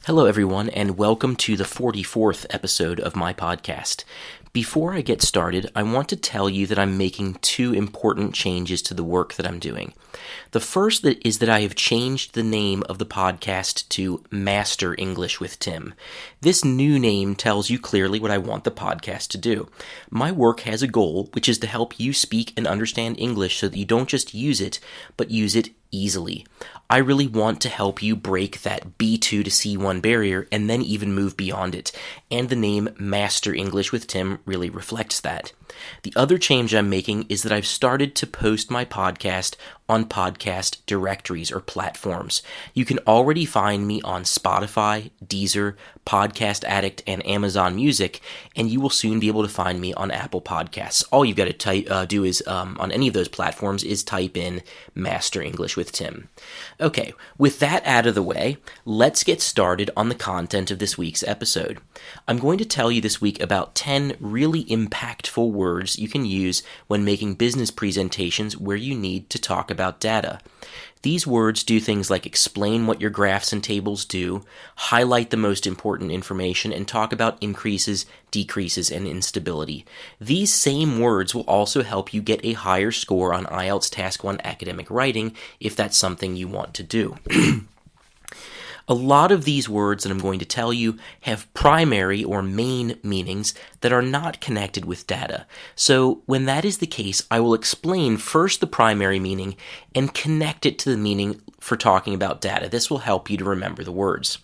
Hello, everyone, and welcome to the 44th episode of my podcast. Before I get started, I want to tell you that I'm making two important changes to the work that I'm doing. The first is that I have changed the name of the podcast to Master English with Tim. This new name tells you clearly what I want the podcast to do. My work has a goal, which is to help you speak and understand English so that you don't just use it, but use it easily. I really want to help you break that B2 to C1 barrier and then even move beyond it, and the name Master English with Tim really reflects that. The other change I'm making is that I've started to post my podcast on podcast directories or platforms. You can already find me on Spotify, Deezer, Podcast Addict, and Amazon Music, and you will soon be able to find me on Apple Podcasts. All you've got to do is, on any of those platforms, is type in Master English with Tim. Okay, with that out of the way, let's get started on the content of this week's episode. I'm going to tell you this week about 10 really impactful words you can use when making business presentations where you need to talk about data. These words do things like explain what your graphs and tables do, highlight the most important information, and talk about increases, decreases, and instability. These same words will also help you get a higher score on IELTS Task 1 academic writing if that's something you want to do. A lot of these words that I'm going to tell you have primary or main meanings that are not connected with data. So when that is the case, I will explain first the primary meaning and connect it to the meaning for talking about data. This will help you to remember the words.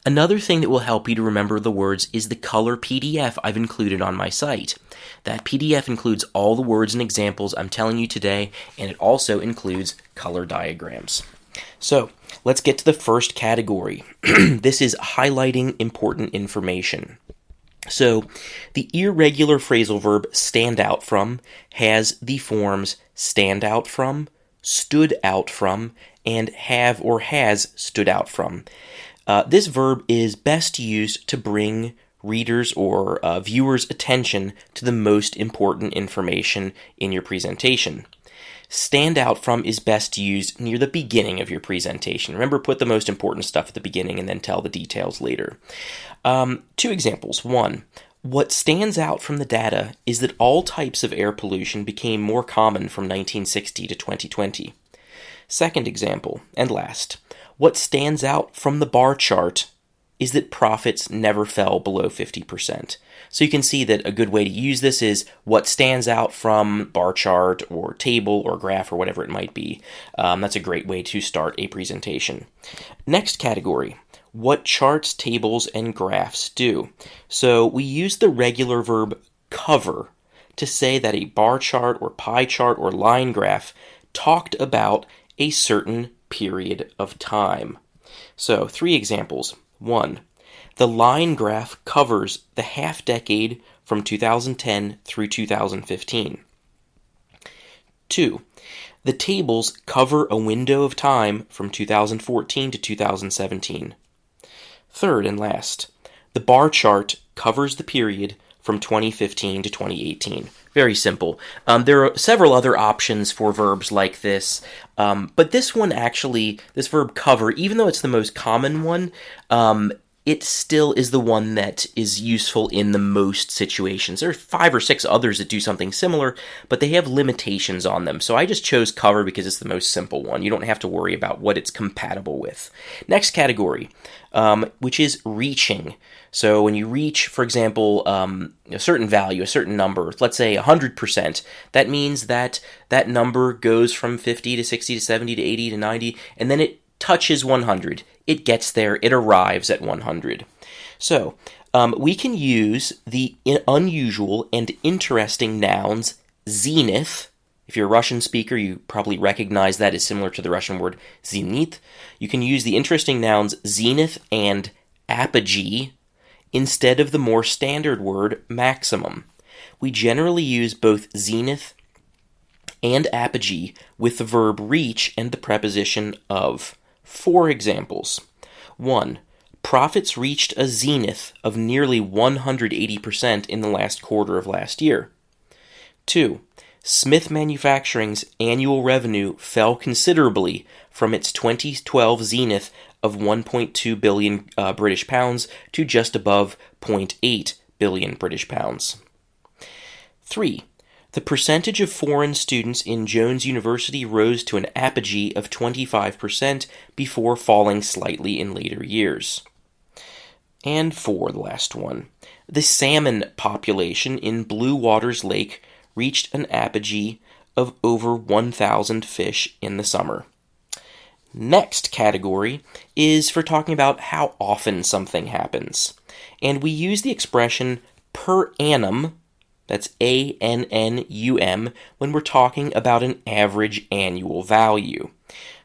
Another thing that will help you to remember the words is the color PDF I've included on my site. That PDF includes all the words and examples I'm telling you today, and it also includes color diagrams. So, let's get to the first category. This is highlighting important information. So, the irregular phrasal verb stand out from has the forms stand out from, stood out from, and have or has stood out from. This verb is best used to bring readers' or viewers' attention to the most important information in your presentation. Stand out from is best used near the beginning of your presentation. Remember, put the most important stuff at the beginning and then tell the details later. Two examples. One, what stands out from the data is that all types of air pollution became more common from 1960 to 2020. Second example, and last, what stands out from the bar chart is that profits never fell below 50%. So you can see that a good way to use this is what stands out from bar chart or table or graph or whatever it might be. That's a great way to start a presentation. Next category, what charts, tables, and graphs do. So we use the regular verb cover to say that a bar chart or pie chart or line graph talked about a certain period of time. So 3 examples. 1. The line graph covers the half-decade from 2010 through 2015. 2. The tables cover a window of time from 2014 to 2017. Third and last, the bar chart covers the period from 2015 to 2018. Very simple. There are several other options for verbs like this, but this one actually, this verb cover, even though it's the most common one, it still is the one that is useful in the most situations. There are 5 or 6 others that do something similar, but they have limitations on them. So I just chose cover because it's the most simple one. You don't have to worry about what it's compatible with. Next category, which is reaching. So when you reach, for example, a certain value, a certain number, let's say 100%, that means that that number goes from 50 to 60 to 70 to 80 to 90, and then it touches 100. It gets there. It arrives at 100. So we can use the unusual and interesting nouns zenith. If you're a Russian speaker, you probably recognize that as similar to the Russian word zenit. You can use the interesting nouns zenith and apogee instead of the more standard word maximum. We generally use both zenith and apogee with the verb reach and the preposition of. 4 examples. 1. Profits reached a zenith of nearly 180% in the last quarter of last year. 2. Smith Manufacturing's annual revenue fell considerably from its 2012 zenith of 1.2 billion British pounds to just above 0.8 billion British pounds. 3. The percentage of foreign students in Jones University rose to an apogee of 25% before falling slightly in later years. And 4, the last one. The salmon population in Blue Waters Lake reached an apogee of over 1,000 fish in the summer. Next category is for talking about how often something happens. And we use the expression per annum, that's A-N-N-U-M, when we're talking about an average annual value.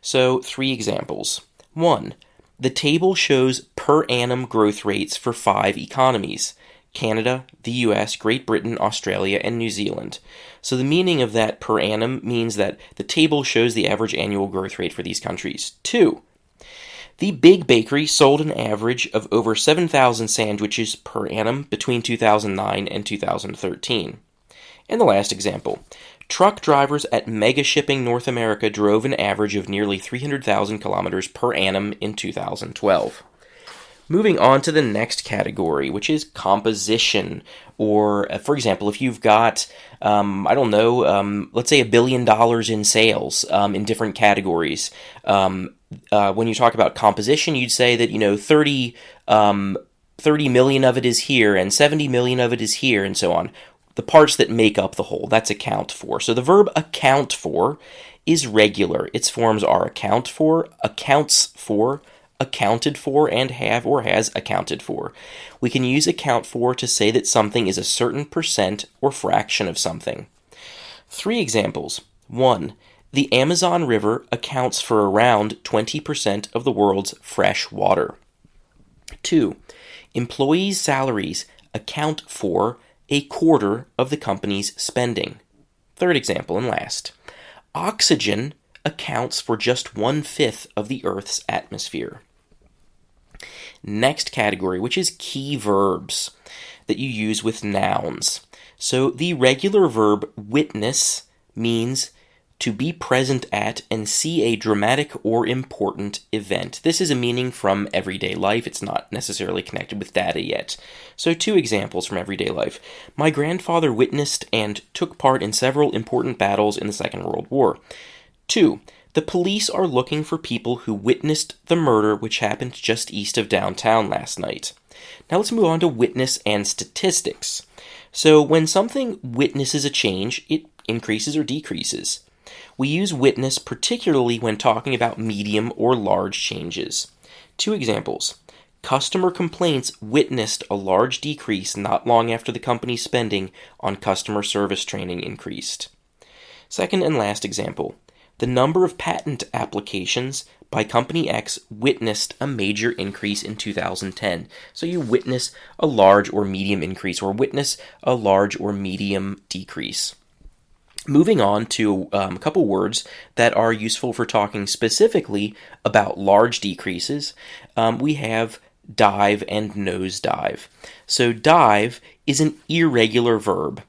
So, 3 examples. 1. The table shows per annum growth rates for 5 economies: Canada, the US, Great Britain, Australia, and New Zealand. So the meaning of that per annum means that the table shows the average annual growth rate for these countries. 2. The Big Bakery sold an average of over 7,000 sandwiches per annum between 2009 and 2013. And the last example. Truck drivers at Mega Shipping North America drove an average of nearly 300,000 kilometers per annum in 2012. Moving on to the next category, which is composition. Or, for example, if you've got, let's say $1 billion in sales in different categories. When you talk about composition, you'd say that, 30 million of it is here and 70 million of it is here and so on. The parts that make up the whole, that's account for. So the verb account for is regular. Its forms are account for, accounts for, accounted for, and have or has accounted for. We can use account for to say that something is a certain percent or fraction of something. 3 examples. 1. The Amazon River accounts for around 20% of the world's fresh water. 2. Employees' salaries account for a quarter of the company's spending. 3rd example and last. Oxygen accounts for just 1/5 of the Earth's atmosphere. Next category, which is key verbs that you use with nouns. So the regular verb witness means to be present at and see a dramatic or important event. This is a meaning from everyday life. It's not necessarily connected with data yet. So 2 examples from everyday life. My grandfather witnessed and took part in several important battles in the Second World War. 2. The police are looking for people who witnessed the murder which happened just east of downtown last night. Now let's move on to witness and statistics. So when something witnesses a change, it increases or decreases. We use witness particularly when talking about medium or large changes. 2 examples. Customer complaints witnessed a large decrease not long after the company's spending on customer service training increased. Second and last example. The number of patent applications by Company X witnessed a major increase in 2010. So you witness a large or medium increase or witness a large or medium decrease. Moving on to a couple words that are useful for talking specifically about large decreases, we have dive and nosedive. So dive is an irregular verb,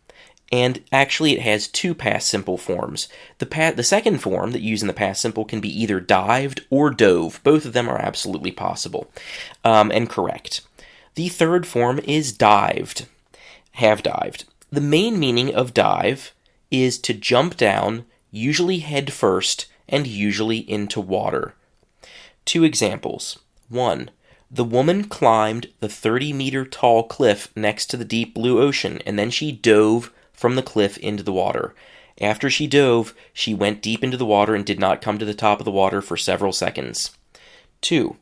and actually it has 2 past simple forms. The second form that you use in the past simple can be either dived or dove. Both of them are absolutely possible and correct. The third form is dived, have dived. The main meaning of dive is to jump down, usually head first, and usually into water. 2 examples. 1. The woman climbed the 30-meter tall cliff next to the deep blue ocean, and then she dove from the cliff into the water. After she dove, she went deep into the water and did not come to the top of the water for several seconds. 2.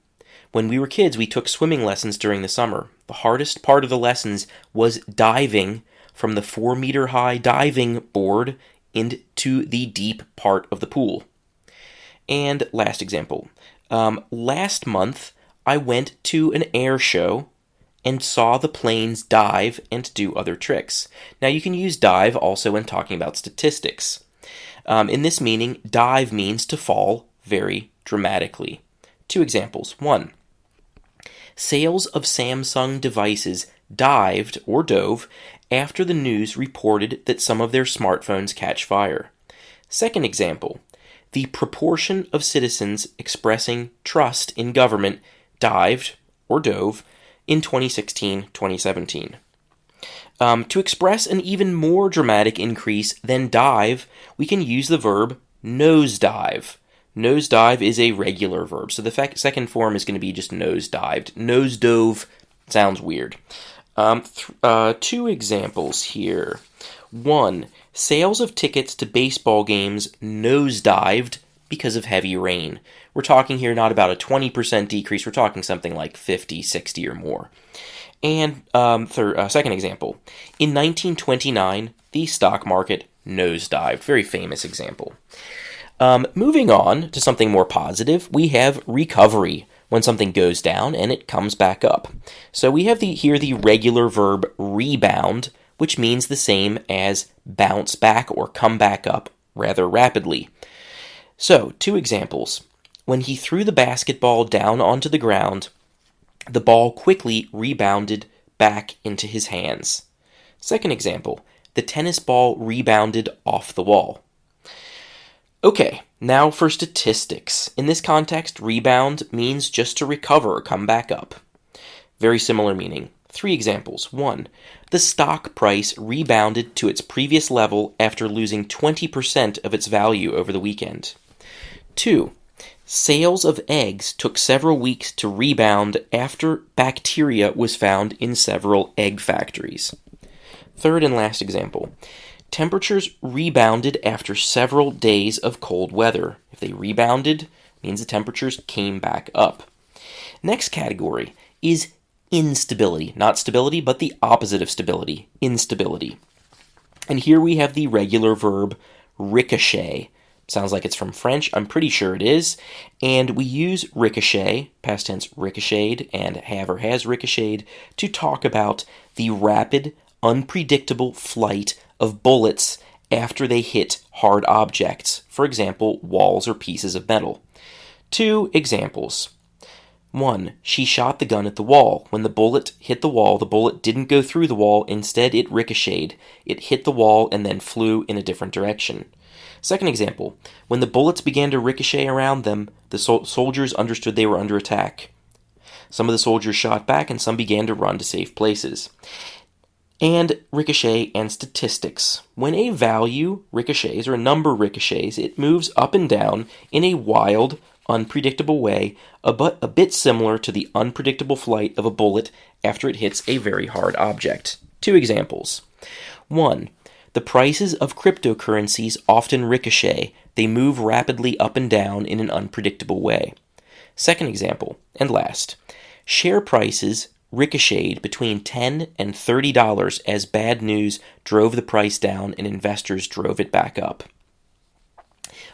When we were kids, we took swimming lessons during the summer. The hardest part of the lessons was diving from the 4-meter-high diving board into the deep part of the pool. And last example. Last month, I went to an air show and saw the planes dive and do other tricks. Now, you can use dive also when talking about statistics. In this meaning, dive means to fall very dramatically. 2 examples. 1. Sales of Samsung devices dived or dove after the news reported that some of their smartphones catch fire. Second example. the proportion of citizens expressing trust in government dived, or dove, in 2016-2017. To express an even more dramatic increase than dive, we can use the verb nosedive. Nosedive is a regular verb, so the second form is going to be just nosedived. Nosedove sounds weird. Two examples here. One, sales of tickets to baseball games nosedived because of heavy rain. We're talking here not about a 20% decrease, we're talking something like 50, 60 or more. And second example, in 1929, the stock market nosedived. Very famous example. Moving on to something more positive, we have recovery, when something goes down and it comes back up. So we have here the regular verb rebound, which means the same as bounce back or come back up rather rapidly. So, two examples. When he threw the basketball down onto the ground, the ball quickly rebounded back into his hands. Second example, the tennis ball rebounded off the wall. Okay, now for statistics. In this context, rebound means just to recover or come back up. Very similar meaning. Three examples. 1. The stock price rebounded to its previous level after losing 20% of its value over the weekend. 2. Sales of eggs took several weeks to rebound after bacteria was found in several egg factories. Third and last example. Temperatures rebounded after several days of cold weather. If they rebounded, it means the temperatures came back up. Next category is instability. Not stability, but the opposite of stability, instability. And here we have the regular verb ricochet. Sounds like it's from French. I'm pretty sure it is. And we use ricochet, past tense ricocheted, and have or has ricocheted, to talk about the rapid, unpredictable flight of bullets after they hit hard objects, for example, walls or pieces of metal. Two examples. 1. She shot the gun at the wall. When the bullet hit the wall, the bullet didn't go through the wall. Instead, it ricocheted. It hit the wall and then flew in a different direction. Second example. When the bullets began to ricochet around them, the soldiers understood they were under attack. Some of the soldiers shot back and some began to run to safe places. And ricochet and statistics. When a value ricochets or a number ricochets, it moves up and down in a wild, unpredictable way, a bit similar to the unpredictable flight of a bullet after it hits a very hard object. Two examples. 1. The prices of cryptocurrencies often ricochet. They move rapidly up and down in an unpredictable way. Second example, and last. Share prices ricocheted between $10 and $30 as bad news drove the price down and investors drove it back up.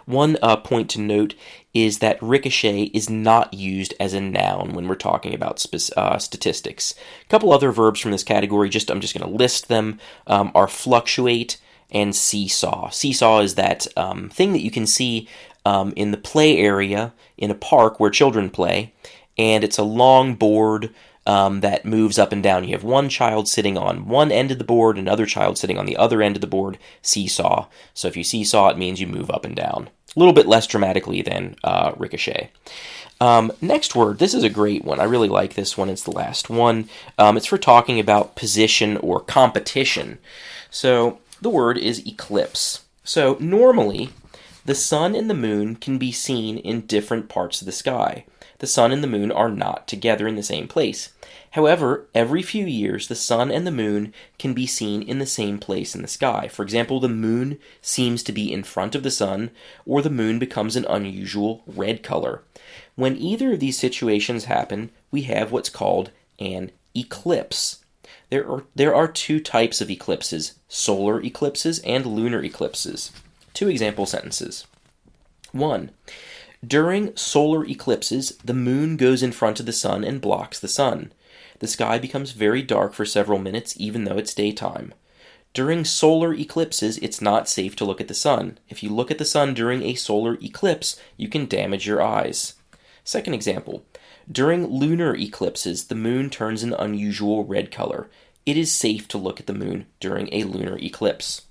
One point to note is that ricochet is not used as a noun when we're talking about statistics. A couple other verbs from this category, I'm just going to list them, are fluctuate and seesaw. Seesaw is that thing that you can see in the play area in a park where children play, and it's a long board that moves up and down. You have one child sitting on one end of the board, another child sitting on the other end of the board, seesaw. So if you seesaw, it means you move up and down. A little bit less dramatically than ricochet. Next word, this is a great one. I really like this one. It's the last one. It's for talking about position or competition. So the word is eclipse. So normally, the sun and the moon can be seen in different parts of the sky. The sun and the moon are not together in the same place. However, every few years, the sun and the moon can be seen in the same place in the sky. For example, the moon seems to be in front of the sun, or the moon becomes an unusual red color. When either of these situations happen, we have what's called an eclipse. There are two types of eclipses, solar eclipses and lunar eclipses. Two example sentences. 1. During solar eclipses, the moon goes in front of the sun and blocks the sun. The sky becomes very dark for several minutes, even though it's daytime. During solar eclipses, it's not safe to look at the sun. If you look at the sun during a solar eclipse, you can damage your eyes. Second example. During lunar eclipses, the moon turns an unusual red color. It is safe to look at the moon during a lunar eclipse.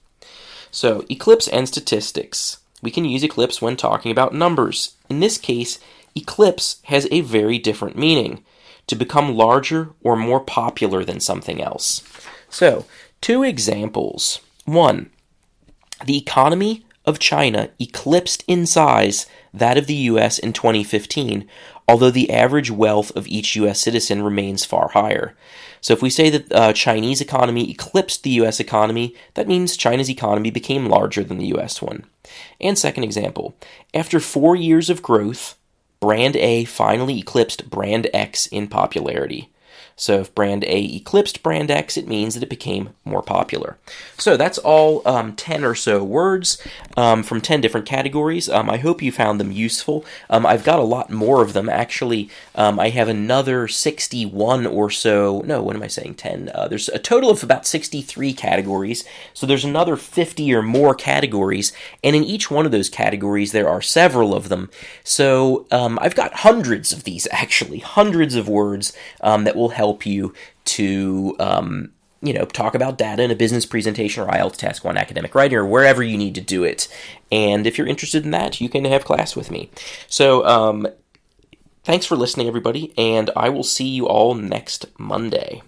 So, eclipse and statistics. we can use eclipse when talking about numbers. In this case, eclipse has a very different meaning: to become larger or more popular than something else. So, 2 examples. 1, the economy of China eclipsed in size that of the U.S. in 2015, although the average wealth of each U.S. citizen remains far higher. So if we say that the Chinese economy eclipsed the U.S. economy, that means China's economy became larger than the U.S. one. And second example, after 4 years of growth, Brand A finally eclipsed Brand X in popularity. So if Brand A eclipsed Brand X, it means that it became more popular. So that's all 10 or so words from 10 different categories. I hope you found them useful. I've got a lot more of them. Actually, I have another 61 or so. No, what am I saying? 10. There's a total of about 63 categories. So there's another 50 or more categories. And in each one of those categories, there are several of them. So I've got hundreds of these, actually. Hundreds of words that will help you to talk about data in a business presentation or IELTS Task 1 academic writing or wherever you need to do it. And if you're interested in that, you can have class with me. So thanks for listening, everybody, and I will see you all next Monday.